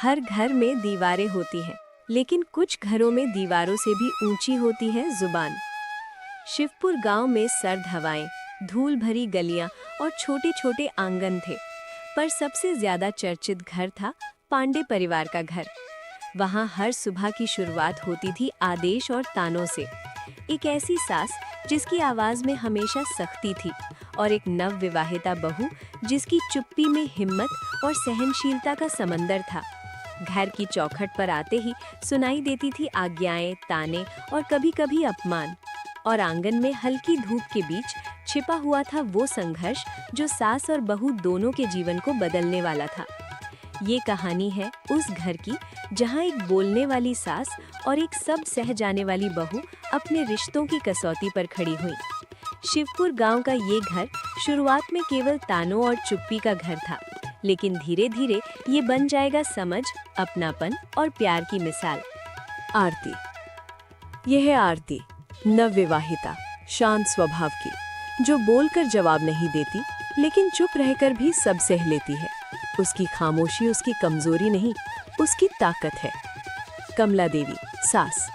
हर घर में दीवारें होती हैं, लेकिन कुछ घरों में दीवारों से भी ऊंची होती है जुबान। शिवपुर गांव में सर्द हवाएं, धूल भरी गलियां और छोटे छोटे आंगन थे, पर सबसे ज्यादा चर्चित घर था पांडे परिवार का घर। वहां हर सुबह की शुरुआत होती थी आदेश और तानों से। एक ऐसी सास जिसकी आवाज में हमेशा सख्ती थी, और एक नव विवाहिता बहू जिसकी चुप्पी में हिम्मत और सहनशीलता का समंदर था। घर की चौखट पर आते ही सुनाई देती थी आज्ञाएं, ताने और कभी-कभी अपमान। और आंगन में हल्की धूप के बीच छिपा हुआ था वो संघर्ष जो सास और बहू दोनों के जीवन को बदलने वाला था। ये कहानी है उस घर की जहाँ एक बोलने वाली सास और एक सब सह जाने वाली बहू अपने रिश्तों की कसौटी पर खड़ी हुई। शिवपुर गांव का ये घर शुरुआत में केवल तानों और चुप्पी का घर था, लेकिन धीरे धीरे ये बन जाएगा समझ, अपनापन और प्यार की मिसाल। आरती। यह है आरती, नवविवाहिता, शांत स्वभाव की, जो बोलकर जवाब नहीं देती, लेकिन चुप रहकर भी सब सह लेती है। उसकी खामोशी उसकी कमजोरी नहीं, उसकी ताकत है। कमला देवी, सास।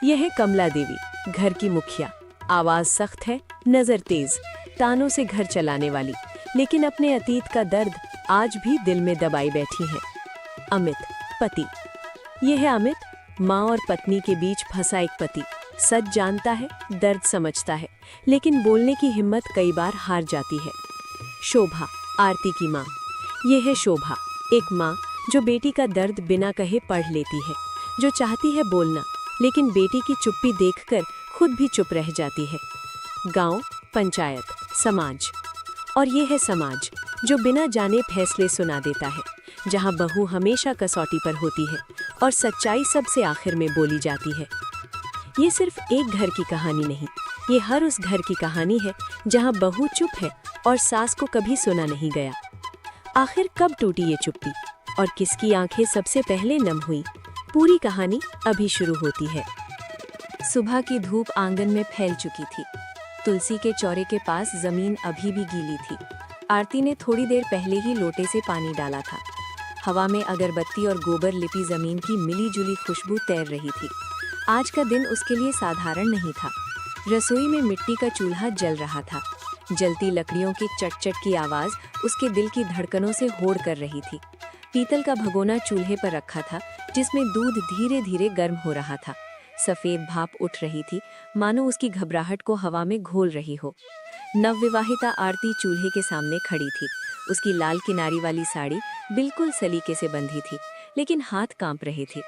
यह है कमला देवी, घर की मुखिया। आवाज सख्त है, नजर तेज, तानों से घर चलाने वाली, लेकिन अपने अतीत का दर्द आज भी दिल में दबाई बैठी है। अमित, पति। यह है अमित, माँ और पत्नी के बीच फंसा एक पति। सच जानता है, दर्द समझता है, लेकिन बोलने की हिम्मत कई बार हार जाती है। शोभा, आरती की माँ। यह है शोभा, एक माँ जो बेटी का दर्द बिना कहे पढ़ लेती है, जो चाहती है बोलना, लेकिन बेटी की चुप्पी देखकर खुद भी चुप रह जाती है। गांव, पंचायत, समाज। और ये है समाज जो बिना जाने फैसले सुना देता है, जहां बहू हमेशा कसौटी पर होती है और सच्चाई सबसे आखिर में बोली जाती है। ये सिर्फ एक घर की कहानी नहीं, ये हर उस घर की कहानी है जहां बहू चुप है और सास को कभी सुना नहीं गया। आखिर कब टूटी ये चुप्पी और किसकी आंखें सबसे पहले नम हुई? पूरी कहानी अभी शुरू होती है। सुबह की धूप आंगन में फैल चुकी थी। तुलसी के चौरे के पास जमीन अभी भी गीली थी। आरती ने थोड़ी देर पहले ही लोटे से पानी डाला था। हवा में अगरबत्ती और गोबर लिपी जमीन की मिली-जुली खुशबू तैर रही थी। आज का दिन उसके लिए साधारण नहीं था। रसोई में मिट्टी का चूल्हा जल रहा था। जलती लकड़ियों की चट-चट की आवाज उसके दिल की धड़कनों से होड़ कर रही थी। पीतल का भगोना चूल्हे पर रखा था, जिसमें दूध धीरे-धीरे गर्म हो रहा था। सफेद भाप उठ रही थी, मानो उसकी घबराहट को हवा में घोल रही हो। नवविवाहिता आरती चूल्हे के सामने खड़ी थी। उसकी लाल किनारी वाली साड़ी बिल्कुल सलीके से बंधी थी, लेकिन हाथ कांप रहे थे।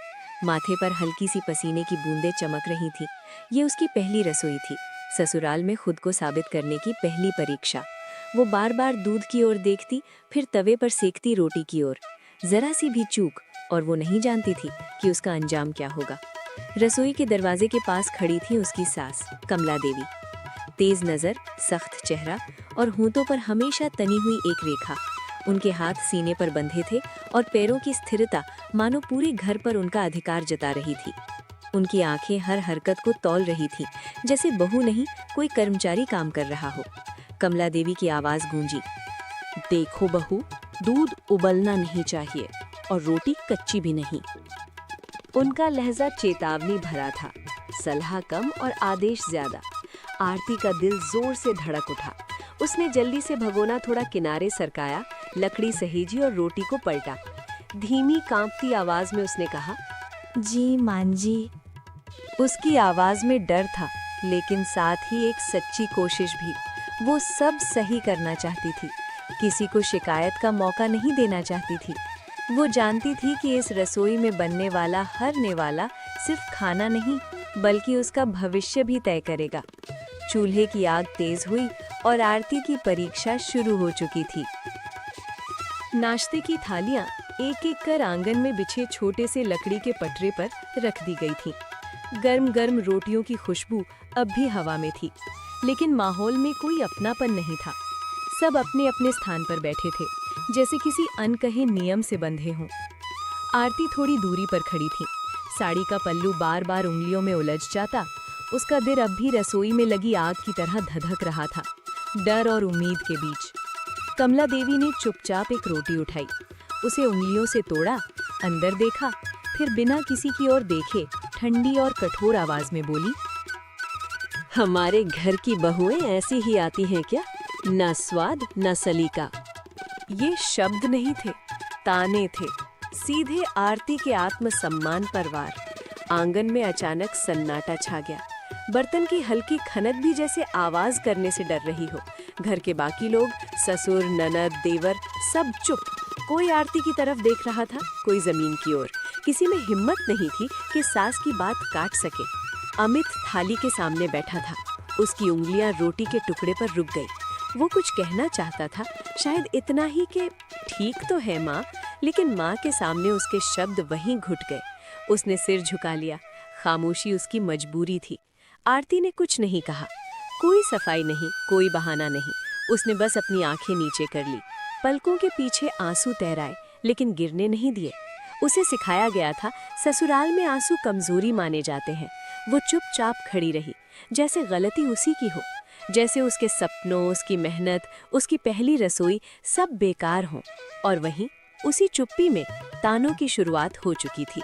माथे पर हल्की सी पसीने की बूंदें चमक रही थी। ये उसकी पहली रसोई थी, ससुराल में खुद को साबित करने की पहली परीक्षा। वो बार बार दूध की ओर देखती, फिर तवे पर सेकती रोटी की ओर। जरा सी भी चूक और वो नहीं जानती थी कि उसका अंजाम क्या होगा। रसोई के दरवाजे के पास खड़ी थी उसकी सास, कमला देवी। तेज नजर, सख्त चेहरा और होंठों पर हमेशा तनी हुई एक रेखा। उनके हाथ सीने पर बंधे थे और पैरों की स्थिरता मानो पूरे घर पर उनका अधिकार जता रही थी। उनकी आंखें हर हरकत को तौल रही थी, जैसे बहू नहीं कोई कर्मचारी काम कर रहा हो। कमला देवी की आवाज गूंजी, देखो बहू, दूध उबलना नहीं चाहिए और रोटी कच्ची भी नहीं। उनका लहजा चेतावनी भरा था, सलाह कम और आदेश ज्यादा। आरती का दिल जोर से धड़क उठा। उसने जल्दी से भगोना थोड़ा किनारे सरकाया, लकड़ी सहेजी और रोटी को पलटा। धीमी कांपती आवाज में उसने कहा, जी मां जी। उसकी आवाज में डर था, लेकिन साथ ही एक सच्ची कोशिश भी। वो सब सही करना चाहती थी, किसी को शिकायत का मौका नहीं देना चाहती थी। वो जानती थी कि इस रसोई में बनने वाला हर नेवाला सिर्फ खाना नहीं, बल्कि उसका भविष्य भी तय करेगा। चूल्हे की आग तेज हुई और आरती की परीक्षा शुरू हो चुकी थी। नाश्ते की थालियां एक एक कर आंगन में बिछे छोटे से लकड़ी के पटरे पर रख दी गई थीं। गर्म गर्म रोटियों की खुशबू अब भी हवा में थी, लेकिन माहौल में कोई अपनापन नहीं था। सब अपने अपने स्थान पर बैठे थे, जैसे किसी अनकहे नियम से बंधे हों। आरती थोड़ी दूरी पर खड़ी थी। साड़ी का पल्लू बार बार उंगलियों में उलझ जाता। उसका दिल अब भी रसोई में लगी आग की तरह धधक रहा था, डर और उम्मीद के बीच। कमला देवी ने चुपचाप एक रोटी उठाई, उसे उंगलियों से तोड़ा अंदर देखा, फिर बिना किसी की ओर देखे ठंडी और कठोर आवाज में बोली, हमारे घर की बहुएं ऐसी ही आती हैं क्या? न स्वाद न सलीका। ये शब्द नहीं थे, ताने थे, सीधे आरती के आत्मसम्मान पर वार। आंगन में अचानक सन्नाटा छा गया। बर्तन की हल्की खनक भी जैसे आवाज करने से डर रही हो। घर के बाकी लोग, ससुर, ननद, देवर, सब चुप। कोई आरती की तरफ देख रहा था, कोई जमीन की ओर। किसी में हिम्मत नहीं थी कि सास की बात काट सके। अमित थाली के सामने बैठा था। उसकी उंगलियां रोटी के टुकड़े पर रुक गई। वो कुछ कहना चाहता था, शायद इतना ही कि ठीक तो है माँ, लेकिन माँ के सामने उसके शब्द वहीं घुट गए। उसने सिर झुका लिया। खामोशी उसकी मजबूरी थी। आरती ने कुछ नहीं कहा, कोई सफाई नहीं, कोई बहाना नहीं। उसने बस अपनी आंखें नीचे कर ली। पलकों के पीछे आंसू तैराए, लेकिन गिरने नहीं दिए। उसे सिखाया गया था, ससुराल में आंसू कमजोरी माने जाते हैं। वो चुपचाप खड़ी रही, जैसे गलती उसी की हो, जैसे उसके सपनों, उसकी मेहनत, उसकी पहली रसोई सब बेकार हों। और वहीं उसी चुप्पी में तानों की शुरुआत हो चुकी थी।